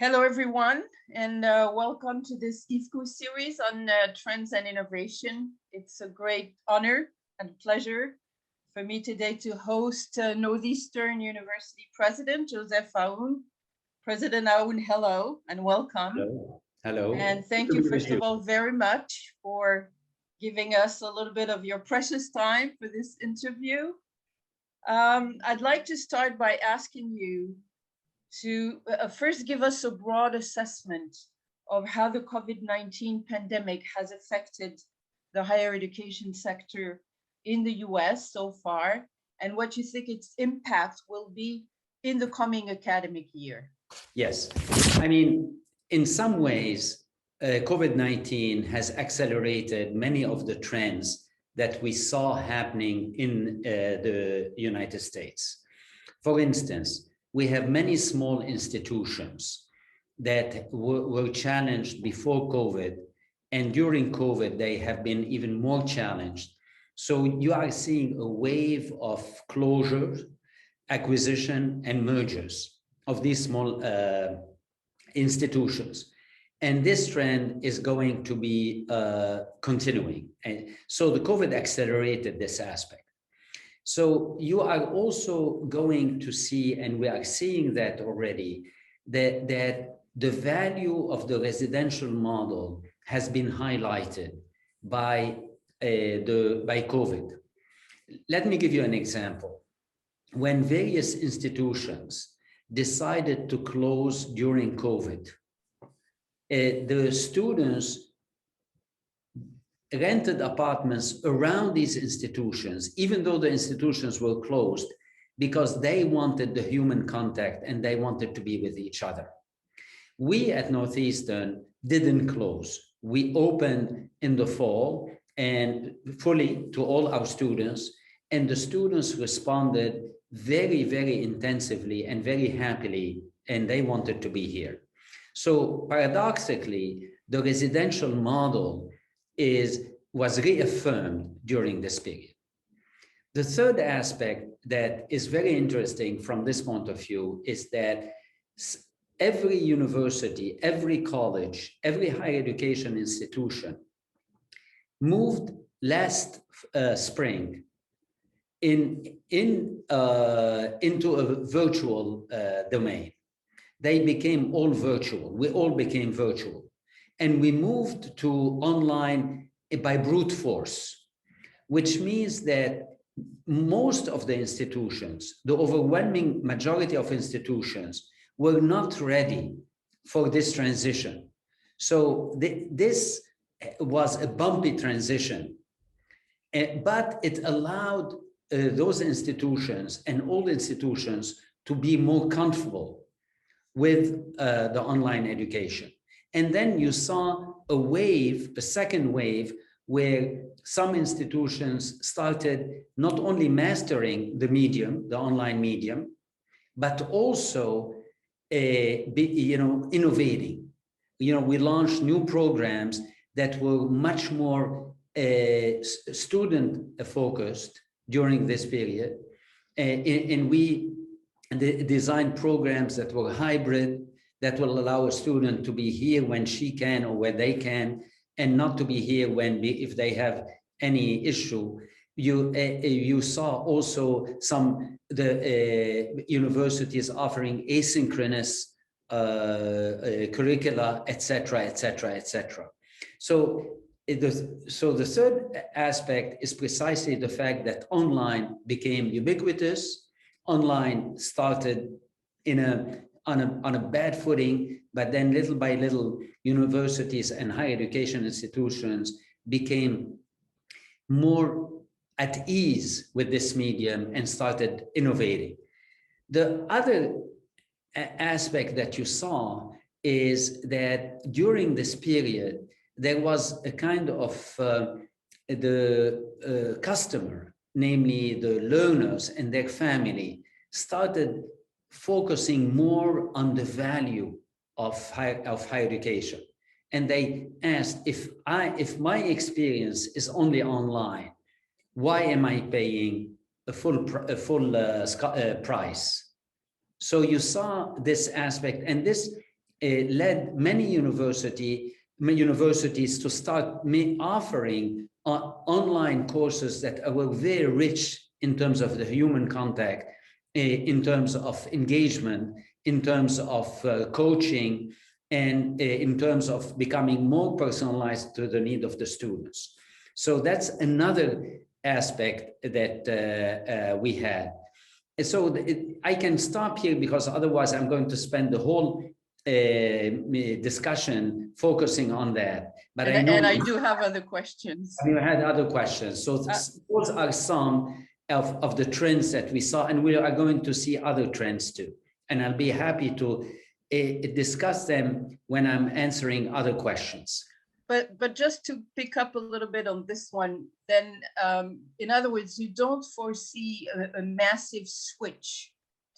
Hello, everyone, and welcome to this FIUC series on trends and innovation. It's a great honor and pleasure for me today to host Northeastern University President Joseph Aoun. President Aoun, hello and welcome. Hello. Hello. And thank you, first of all, very much for giving us a little bit of your precious time for this interview. I'd like to start by asking you to first give us a broad assessment of how the COVID-19 pandemic has affected the higher education sector in the US so far, and what you think its impact will be in the coming academic year. Yes, I mean, in some ways, COVID-19 has accelerated many of the trends that we saw happening in the United States. For instance, we have many small institutions that were challenged before COVID, and during COVID, they have been even more challenged. So you are seeing a wave of closures, acquisition, and mergers of these small institutions. And this trend is going to be continuing. And so the COVID accelerated this aspect. So you are also going to see, and we are seeing that already, that the value of the residential model has been highlighted by COVID. Let me give you an example. When various institutions decided to close during COVID, the students rented apartments around these institutions, even though the institutions were closed, because they wanted the human contact and they wanted to be with each other. We at Northeastern didn't close. We opened in the fall and fully to all our students, and the students responded very, very intensively and very happily, and they wanted to be here. So paradoxically, the residential model was reaffirmed during this period. The third aspect that is very interesting from this point of view is that every university, every college, every higher education institution moved last spring into a virtual domain. They became all virtual. We all became virtual. And we moved to online by brute force, which means that most of the institutions, the overwhelming majority of institutions, were not ready for this transition. So this was a bumpy transition, but it allowed those institutions and all institutions to be more comfortable with the online education. And then you saw a wave, a second wave, where some institutions started not only mastering the medium, the online medium, but also innovating. We launched new programs that were much more student focused during this period. And we designed programs that were hybrid, that will allow a student to be here when she can or when they can, and not to be here if they have any issue. You saw also the universities offering asynchronous curricula, etc., etc., etc. So the third aspect is precisely the fact that online became ubiquitous. Online started on a bad footing, but then little by little, universities and higher education institutions became more at ease with this medium and started innovating. The other aspect that you saw is that during this period, there was a kind of the customer, namely the learners and their family, started focusing more on the value of higher education. And they asked, if my experience is only online, why am I paying a full price? So you saw this aspect, and this led many universities to start offering online courses that were very rich in terms of the human contact, in terms of engagement, in terms of coaching, and in terms of becoming more personalized to the need of the students. So that's another aspect that we had. And so I can stop here because otherwise I'm going to spend the whole discussion focusing on that. But I do have other questions. You had other questions. So those are some of the trends that we saw, and we are going to see other trends too. And I'll be happy to discuss them when I'm answering other questions. But just to pick up a little bit on this one, then in other words, you don't foresee a massive switch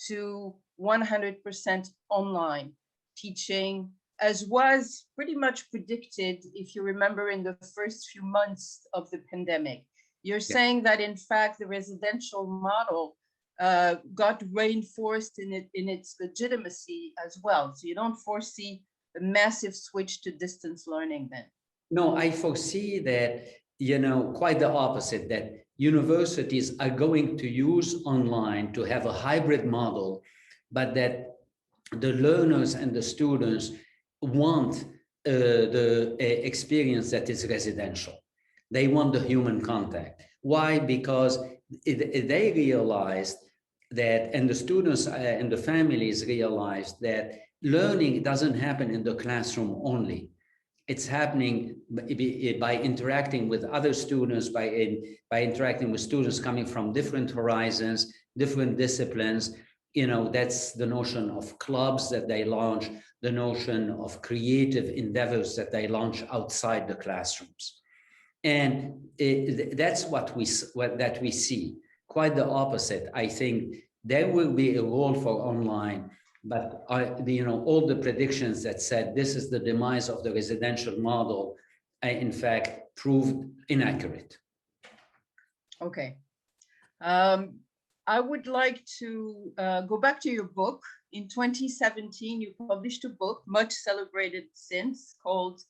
to 100% online teaching, as was pretty much predicted, if you remember, in the first few months of the pandemic. You're saying that, in fact, the residential model got reinforced in its legitimacy as well. So you don't foresee a massive switch to distance learning then? No, I foresee that, quite the opposite, that universities are going to use online to have a hybrid model, but that the learners and the students want the experience that is residential. They want the human contact. Why? Because they realized that, and the students and the families realized that learning doesn't happen in the classroom only. It's happening by interacting with other students, by interacting with students coming from different horizons, different disciplines. That's the notion of clubs that they launch, the notion of creative endeavors that they launch outside the classrooms. And that's what we see. Quite the opposite. I think there will be a role for online, but all the predictions that said this is the demise of the residential model, in fact, proved inaccurate. Okay. I would like to go back to your book. In 2017, you published a book, much celebrated since, called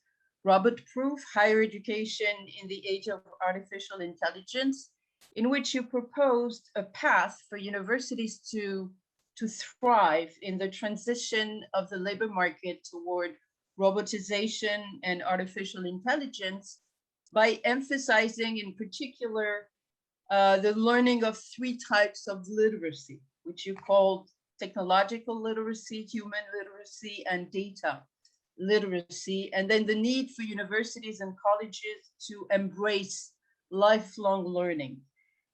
Robot-Proof: Higher Education in the Age of Artificial Intelligence, in which you proposed a path for universities to thrive in the transition of the labor market toward robotization and artificial intelligence by emphasizing in particular the learning of 3 types of literacy, which you called technological literacy, human literacy, and data literacy, and then the need for universities and colleges to embrace lifelong learning.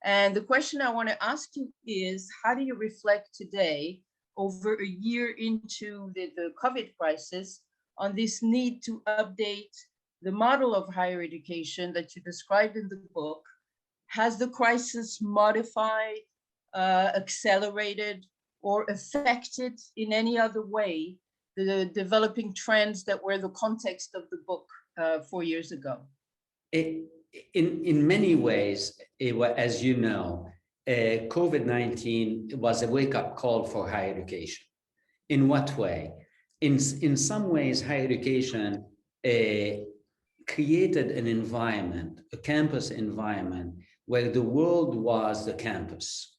And the question I want to ask you is, how do you reflect today, over a year into the COVID crisis, on this need to update the model of higher education that you described in the book? Has the crisis modified, accelerated, or affected in any other way the developing trends that were the context of the book 4 years ago? In many ways, as you know, COVID-19 was a wake-up call for higher education. In what way? In some ways, higher education created an environment, a campus environment, where the world was the campus.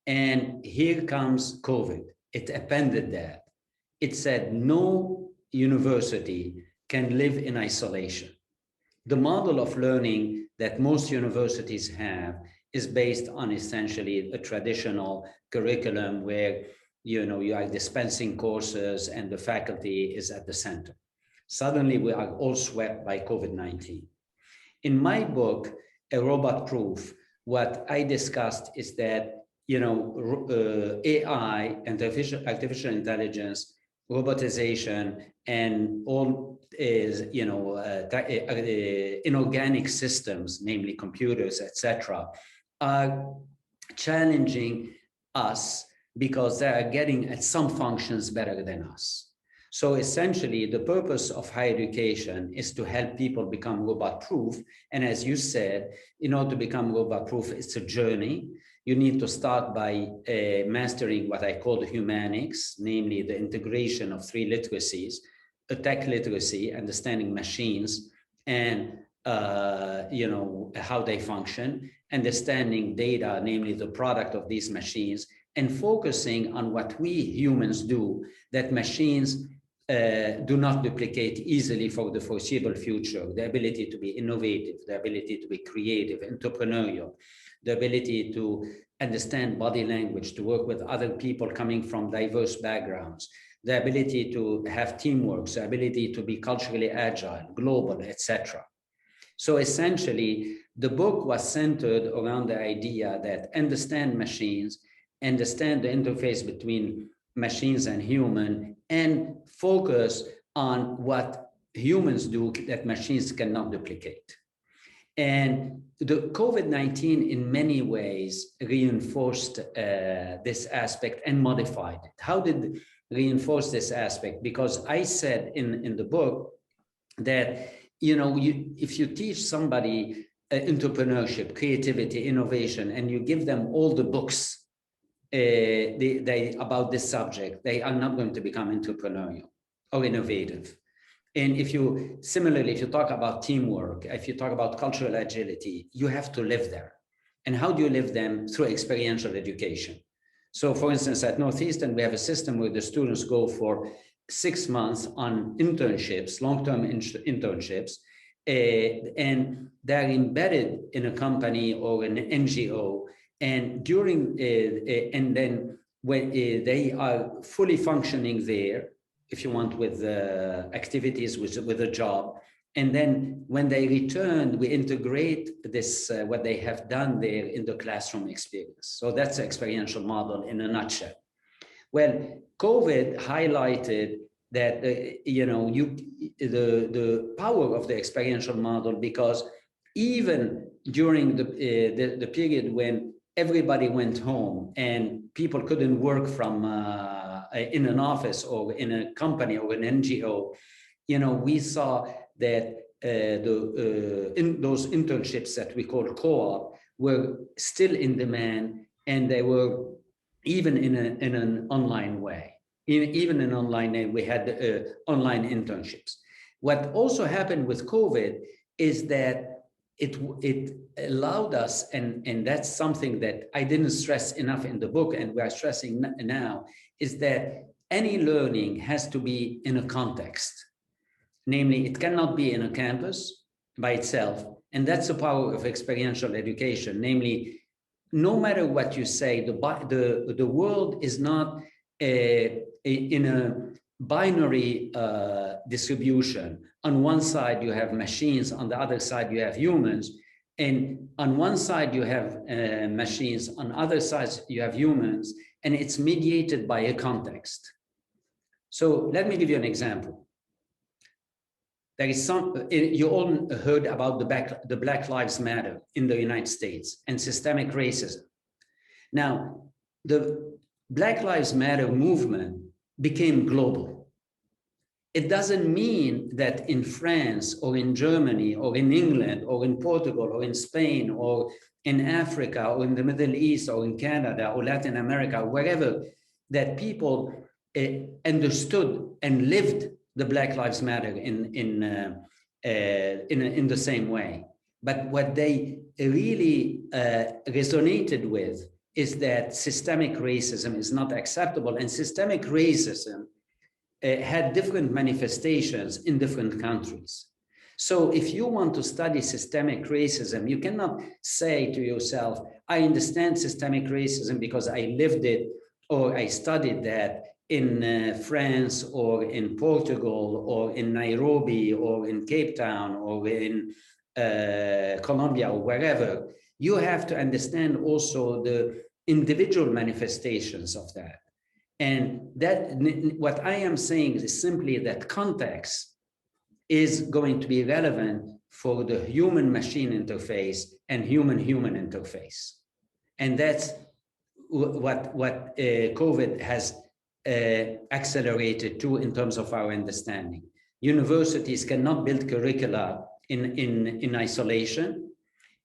And here comes COVID. It appended that. It said no university can live in isolation. The model of learning that most universities have is based on essentially a traditional curriculum where you are dispensing courses and the faculty is at the center. Suddenly we are all swept by COVID-19. In my book, A Robot Proof, what I discussed is that AI and artificial intelligence, robotization, and all is inorganic systems, namely computers, etc., are challenging us because they are getting at some functions better than us. So essentially, the purpose of higher education is to help people become robot-proof. And as you said, in order to become robot-proof, it's a journey. you need to start by mastering what I call the humanics, namely the integration of three literacies: a tech literacy, understanding machines and how they function, understanding data, namely the product of these machines, and focusing on what we humans do that machines do not duplicate easily for the foreseeable future: the ability to be innovative, the ability to be creative, entrepreneurial, the ability to understand body language, to work with other people coming from diverse backgrounds, the ability to have teamwork, the ability to be culturally agile, global, etc. So essentially, the book was centered around the idea that understand machines, understand the interface between machines and human, and focus on what humans do that machines cannot duplicate. And the COVID-19 in many ways reinforced this aspect and modified it. How did it reinforce this aspect? Because I said in the book that if you teach somebody entrepreneurship, creativity, innovation, and you give them all the books about this subject, they are not going to become entrepreneurial or innovative. And if you talk about teamwork, if you talk about cultural agility, you have to live there. And how do you live them? Through experiential education. So for instance, at Northeastern, we have a system where the students go for 6 months on internships, long-term internships, and they're embedded in a company or an NGO. And then when they are fully functioning there, if you want, with activities, with a job. And then when they return, we integrate this, what they have done there, in the classroom experience. So that's the experiential model in a nutshell. Well, COVID highlighted that, the power of the experiential model, because even during the period when everybody went home and people couldn't work from in an office or in a company or an NGO, we saw that in those internships that we call co-op were still in demand, and they were even in an online way. Even in online, we had online internships. What also happened with COVID is that it allowed us, and that's something that I didn't stress enough in the book, and we are stressing now, is that any learning has to be in a context. Namely, it cannot be in a campus by itself. And that's the power of experiential education. Namely, no matter what you say, the world is not in a binary distribution. On one side, you have machines. On the other side, you have humans. And on one side, you have machines. On other sides, you have humans. And it's mediated by a context. So let me give you an example. There is you all heard about the Black Lives Matter in the United States and systemic racism. Now, the Black Lives Matter movement became global. It doesn't mean that in France or in Germany or in England or in Portugal or in Spain or in Africa or in the Middle East or in Canada or Latin America, wherever, that people understood and lived the Black Lives Matter in the same way. But what they really resonated with is that systemic racism is not acceptable, and systemic racism had different manifestations in different countries. So if you want to study systemic racism, you cannot say to yourself, I understand systemic racism because I lived it or I studied that in France or in Portugal or in Nairobi or in Cape Town or in Colombia or wherever. You have to understand also the individual manifestations of that. And that, what I am saying is simply that context is going to be relevant for the human-machine interface and human-human interface. And that's what COVID has accelerated too in terms of our understanding. Universities cannot build curricula in isolation,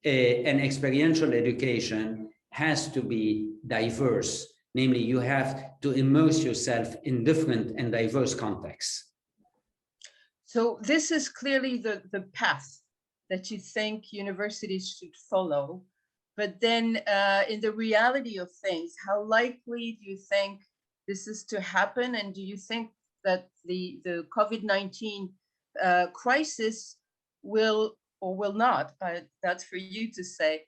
and experiential education has to be diverse. Namely, you have to immerse yourself in different and diverse contexts. So this is clearly the path that you think universities should follow. But then in the reality of things, how likely do you think this is to happen? And do you think that the COVID-19 crisis will or will not, that's for you to say,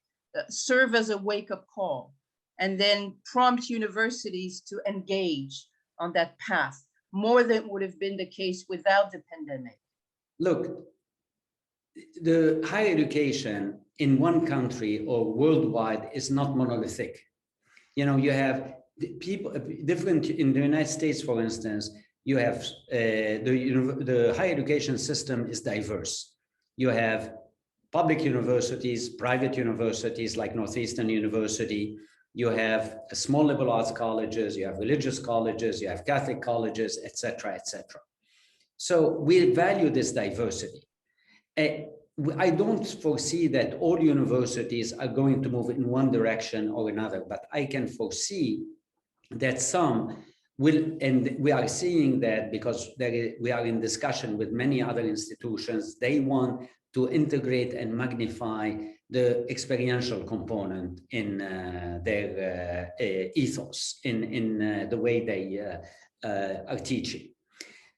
serve as a wake-up call and then prompt universities to engage on that path more than would have been the case without the pandemic? Look, the higher education in one country or worldwide is not monolithic. You know, you have people different in the United States, for instance. You have the higher education system is diverse. You have public universities, private universities like Northeastern University. You have small liberal arts colleges, you have religious colleges, you have Catholic colleges, etc., etc. So we value this diversity. I don't foresee that all universities are going to move in one direction or another, but I can foresee that some will, and we are seeing that because we are in discussion with many other institutions. They want to integrate and magnify the experiential component in their ethos, in the way they are teaching.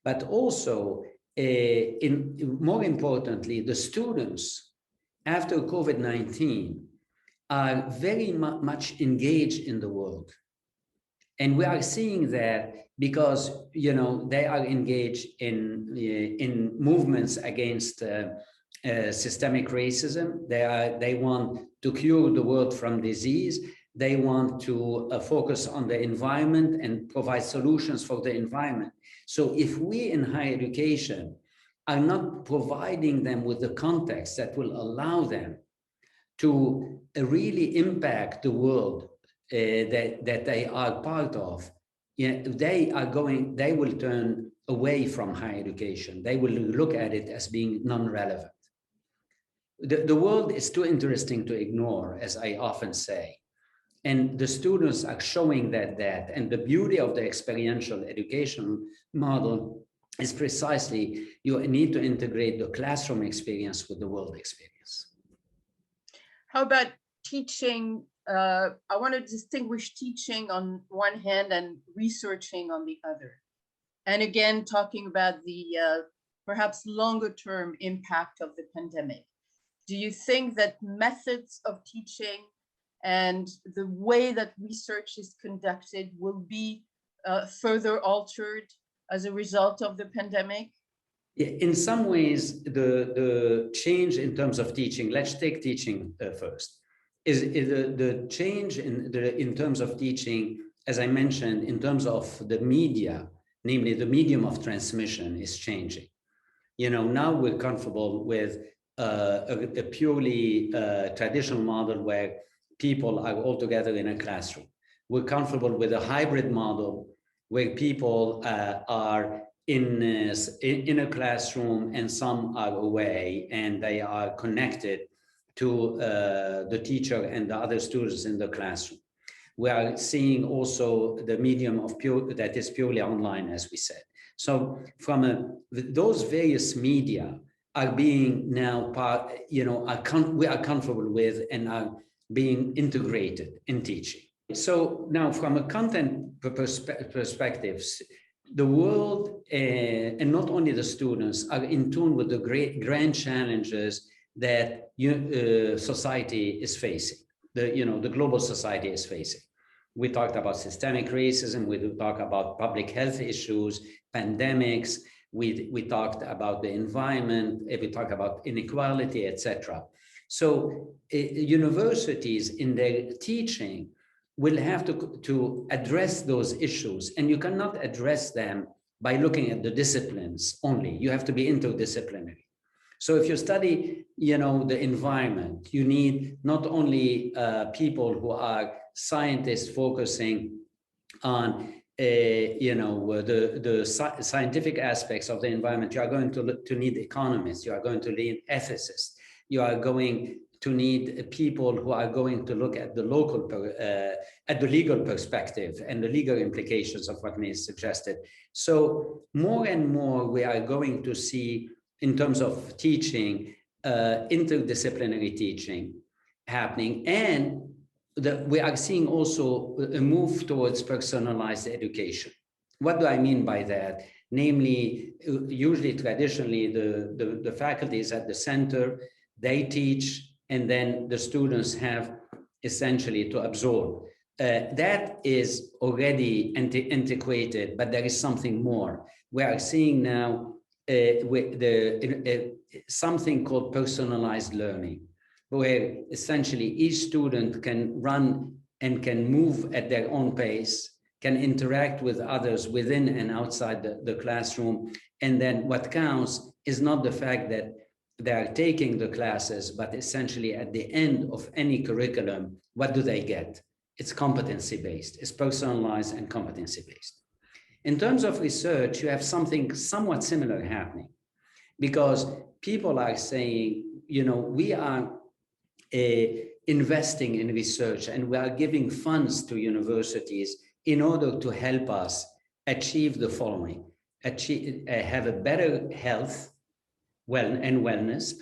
But also, more importantly, the students after COVID-19 are very much engaged in the world. And we are seeing that because, you know, they are engaged in movements against systemic racism. They want to cure the world from disease. They want to focus on the environment and provide solutions for the environment. So if we in higher education are not providing them with the context that will allow them to really impact the world that they are part of, they will turn away from higher education. They will look at it as being non-relevant. The world is too interesting to ignore, as I often say. And the students are showing that, and the beauty of the experiential education model is precisely you need to integrate the classroom experience with the world experience. How about teaching? I want to distinguish teaching on one hand and researching on the other. And again, talking about the perhaps longer term impact of the pandemic. Do you think that methods of teaching and the way that research is conducted will be further altered as a result of the pandemic? In some ways, the change in terms of teaching, let's take teaching first, is the change in terms of teaching, as I mentioned, in terms of the media, namely the medium of transmission is changing. You know, now we're comfortable with a purely traditional model where people are all together in a classroom. We're comfortable with a hybrid model where people are in a classroom and some are away and they are connected to the teacher and the other students in the classroom. We are seeing also the medium of that is purely online, as we said. So from those various media are being now part, you know, we are comfortable with and are being integrated in teaching. So now from a content perspective, the world and not only the students are in tune with the grand challenges that society is facing, the global society is facing. We talked about systemic racism, we talked about public health issues, pandemics, we talked about the environment, we talked about inequality, etc. So universities in their teaching will have to address those issues, and you cannot address them by looking at the disciplines only. You have to be interdisciplinary. So if you study, the environment, you need not only people who are scientists focusing on the scientific aspects of the environment. You are going to need economists. You are going to need ethicists. You are going to need people who are going to look at the local, at the legal perspective and the legal implications of what May suggested. So more and more we are going to see, in terms of teaching, interdisciplinary teaching happening, and we are seeing also a move towards personalized education. What do I mean by that? Namely, usually traditionally, the faculty is at the center, they teach, and then the students have essentially to absorb. That is already antiquated, but there is something more. We are seeing now with something called personalized learning, where essentially each student can run and can move at their own pace, can interact with others within and outside the classroom. And then what counts is not the fact that they are taking the classes, but essentially at the end of any curriculum, what do they get? It's competency-based, it's personalized and competency-based. In terms of research, you have something somewhat similar happening, because people are saying, you know, we are investing in research and we are giving funds to universities in order to help us achieve the following: have a better health and wellness,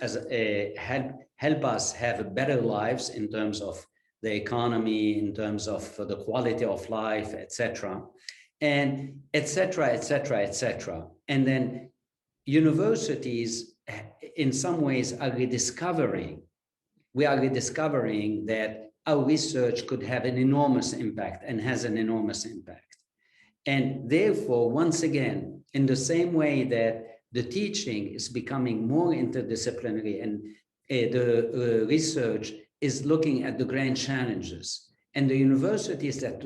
help us have better lives in terms of the economy, in terms of the quality of life, etc., and etc., etc., etc. And then universities, in some ways, are rediscovering. We are rediscovering that our research could have an enormous impact and has an enormous impact. And therefore, once again, in the same way that the teaching is becoming more interdisciplinary and the research is looking at the grand challenges, and the universities that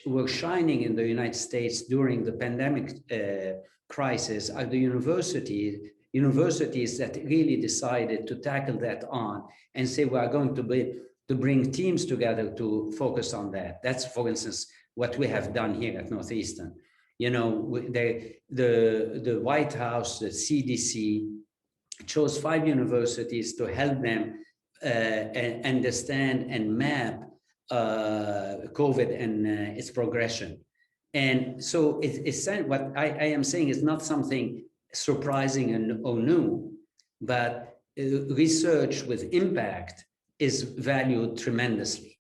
were shining in the United States during the pandemic crisis are the universities that really decided to tackle that on and say, we are going to bring teams together to focus on that. That's, for instance, what we have done here at Northeastern. You know, the White House, the CDC, chose 5 universities to help them understand and map COVID and its progression. And so it's what I am saying is not something surprising or new, but research with impact is valued tremendously.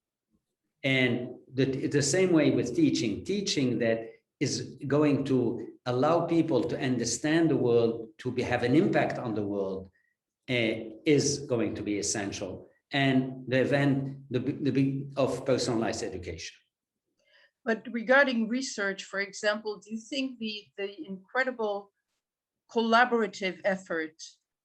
And the same way with teaching that is going to allow people to understand the world, to have an impact on the world, is going to be essential. And the event of personalized education. But regarding research, for example, do you think the incredible collaborative effort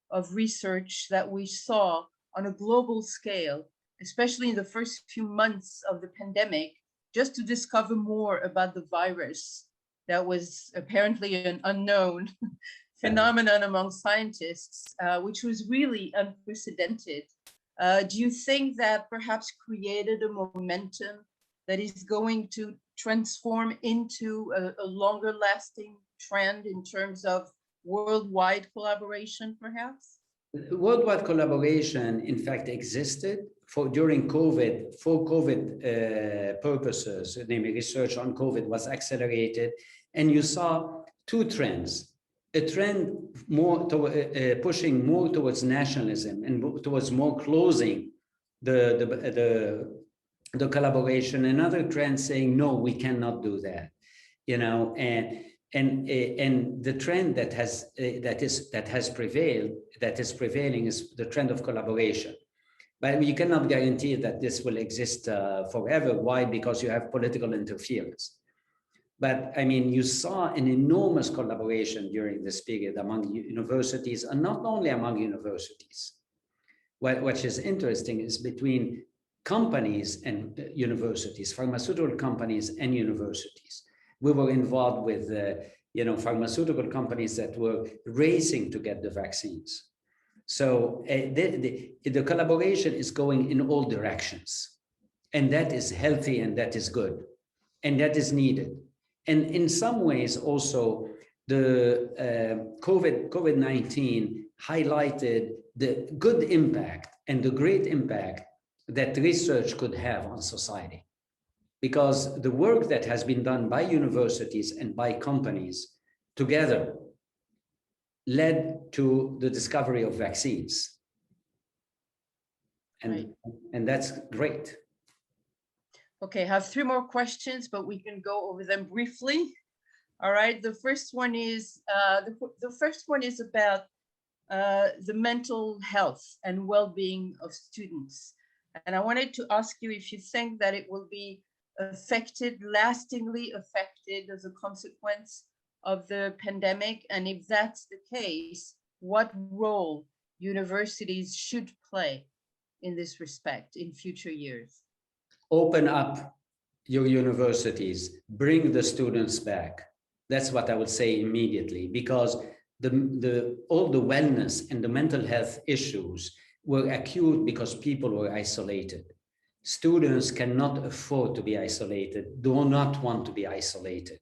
of research that we saw on a global scale, especially in the first few months of the pandemic, just to discover more about the virus that was apparently an unknown phenomenon among scientists, which was really unprecedented. Do you think that perhaps created a momentum that is going to transform into a longer lasting trend in terms of worldwide collaboration, perhaps? Worldwide collaboration, in fact, existed during COVID, for COVID purposes, namely research on COVID was accelerated. And you saw 2 trends. A trend more pushing more towards nationalism and towards more closing the collaboration. Another trend saying, no, we cannot do that, you know, and the trend that is prevailing is the trend of collaboration. But you cannot guarantee that this will exist forever. Why? Because you have political interference. But I mean, you saw an enormous collaboration during this period among universities, and not only among universities. What is interesting is between companies and universities, pharmaceutical companies and universities. We were involved with pharmaceutical companies that were racing to get the vaccines. So the collaboration is going in all directions, and that is healthy and that is good, and that is needed. And in some ways also the COVID-19 highlighted the good impact and the great impact that research could have on society. Because the work that has been done by universities and by companies together led to the discovery of vaccines. And that's great. Okay, I have 3 more questions, but we can go over them briefly. All right, the first one is about the mental health and well-being of students. And I wanted to ask you if you think that it will be affected, lastingly affected as a consequence of the pandemic, and if that's the case, what role universities should play in this respect in future years? Open up your universities, bring the students back. That's what I would say immediately, because all the wellness and the mental health issues were acute because people were isolated. Students cannot afford to be isolated, do not want to be isolated.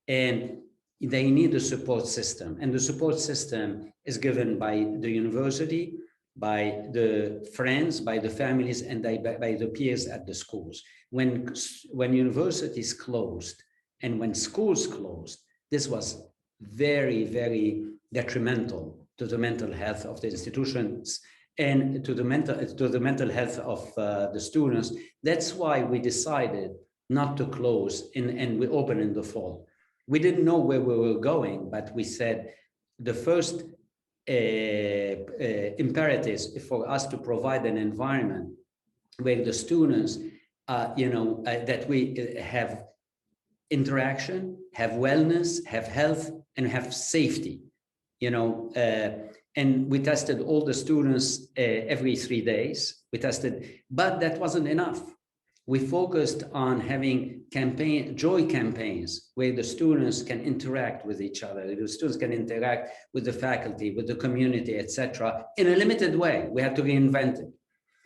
And they need a support system. And the support system is given by the university, by the friends, by the families, and by the peers at the schools. When universities closed and when schools closed, this was very, very detrimental to the mental health of the institutions and to the mental health of the students. That's why we decided not to close and we opened in the fall. We didn't know where we were going, but we said the first imperatives for us to provide an environment where the students, that we have interaction, have wellness, have health, and have safety, and we tested all the students every 3 days. We tested, but that wasn't enough. We focused on having joy campaigns where the students can interact with each other. The students can interact with the faculty, with the community, etc. in a limited way. We have to reinvent it.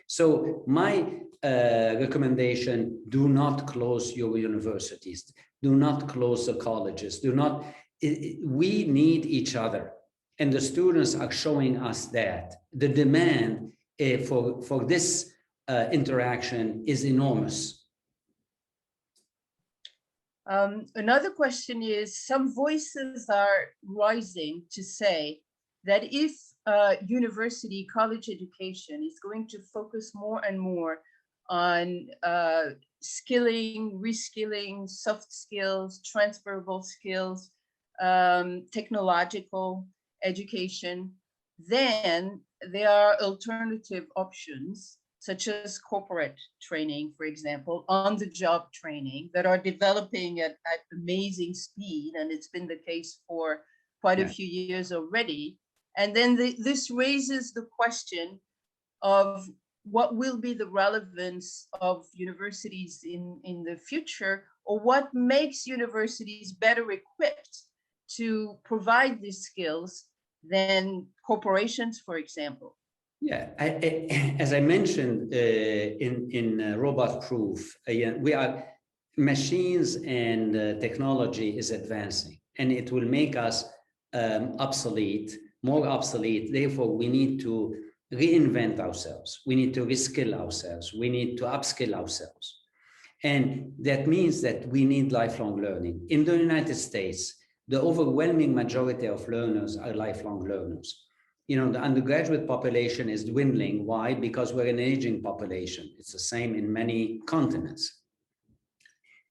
So my recommendation, do not close your universities. Do not close the colleges. We need each other. And the students are showing us that the demand for this interaction is enormous. Another question is, some voices are rising to say that if university college education is going to focus more and more on skilling, reskilling, soft skills, transferable skills, technological education, then there are alternative options such as corporate training, for example, on-the-job training that are developing at amazing speed, and it's been the case for quite a few years already. And then this raises the question of what will be the relevance of universities in the future, or what makes universities better equipped to provide these skills than corporations, for example. Yeah, as I mentioned in robot proof, we are machines and technology is advancing, and it will make us more obsolete. Therefore, we need to reinvent ourselves. We need to reskill ourselves. We need to upskill ourselves. And that means that we need lifelong learning. In the United States, the overwhelming majority of learners are lifelong learners. The undergraduate population is dwindling. Why? Because we're an aging population. It's the same in many continents.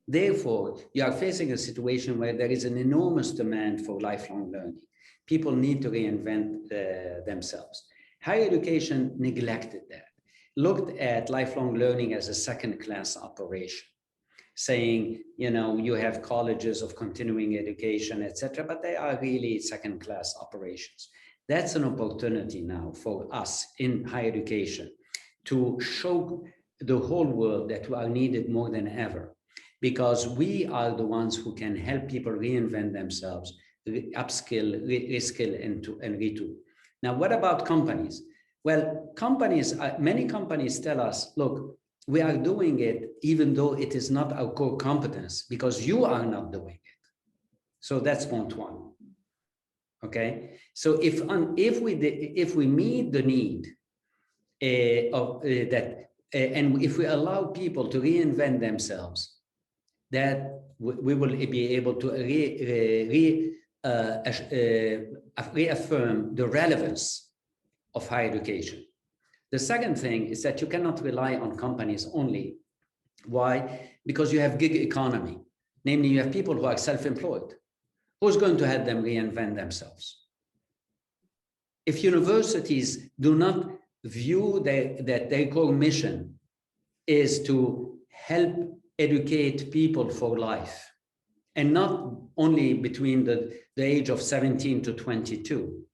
Therefore, you are facing a situation where there is an enormous demand for lifelong learning. People need to reinvent themselves. Higher education neglected that, looked at lifelong learning as a second-class operation, saying, you have colleges of continuing education, etc., but they are really second-class operations. That's an opportunity now for us in higher education to show the whole world that we are needed more than ever, because we are the ones who can help people reinvent themselves, upskill, reskill, and retool. Now, what about companies? Well, many companies tell us, look, we are doing it even though it is not our core competence, because you are not doing it. So that's point one. Okay, so if we meet the need and if we allow people to reinvent themselves, that we will be able to reaffirm the relevance of higher education. The second thing is that you cannot rely on companies only. Why? Because you have gig economy. Namely, you have people who are self-employed. Who's going to help them reinvent themselves? If universities do not view that their core mission is to help educate people for life, and not only between the age of 17 to 22,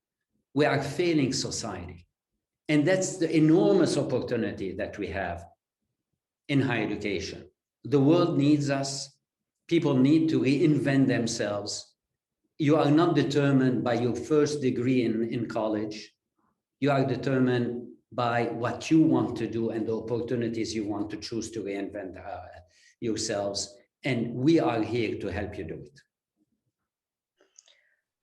we are failing society. And that's the enormous opportunity that we have in higher education. The world needs us. People need to reinvent themselves. You are not determined by your first degree in college. You are determined by what you want to do and the opportunities you want to choose to reinvent yourselves. And we are here to help you do it.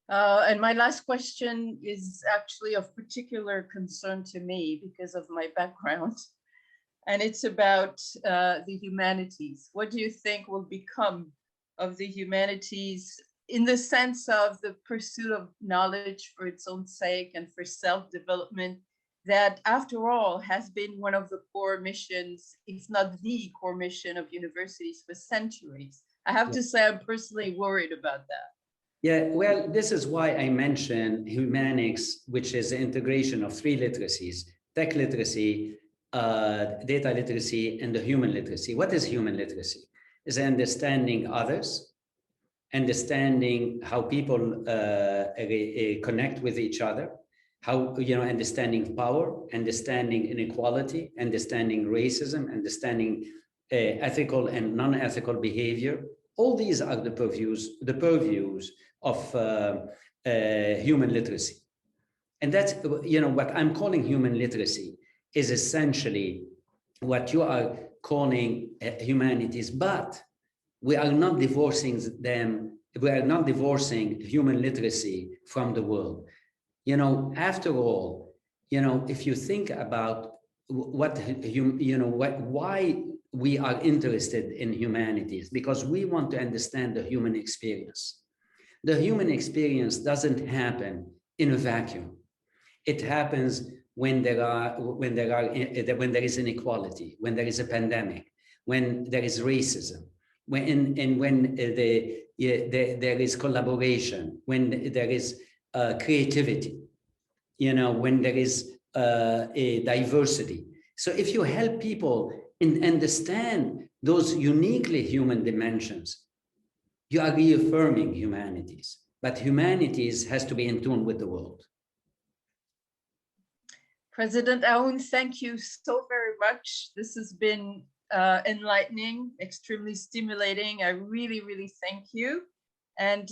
And my last question is actually of particular concern to me because of my background. And it's about the humanities. What do you think will become of the humanities in the sense of the pursuit of knowledge for its own sake and for self-development, that after all has been one of the core missions, if not the core mission of universities for centuries? I have to say I'm personally worried about that. Yeah, well, this is why I mentioned humanics, which is the integration of three literacies: tech literacy, data literacy, and the human literacy. What is human literacy? Is understanding others, understanding how people connect with each other, how, understanding power, understanding inequality, understanding racism, understanding ethical and non-ethical behavior. All these are the purviews of human literacy. And that's, what I'm calling human literacy is essentially what you are calling humanities, but we are not divorcing them. We are not divorcing human literacy from the world. After all, if you think about why we are interested in humanities, because we want to understand the human experience. The human experience doesn't happen in a vacuum. It happens when there is inequality, when there is a pandemic, when there is racism, when there is collaboration, when there is creativity, when there is a diversity. So if you help people understand those uniquely human dimensions, you are reaffirming humanities. But humanities has to be in tune with the world. President Aoun, thank you so very much. This has been enlightening, extremely stimulating. I really, really thank you. And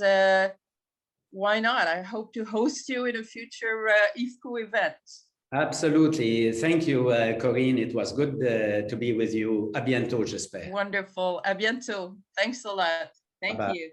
why not? I hope to host you in a future IFCU event. Absolutely. Thank you, Corinne. It was good to be with you. À bientôt, j'espère. Wonderful. À bientôt. Thanks a lot. Thank you.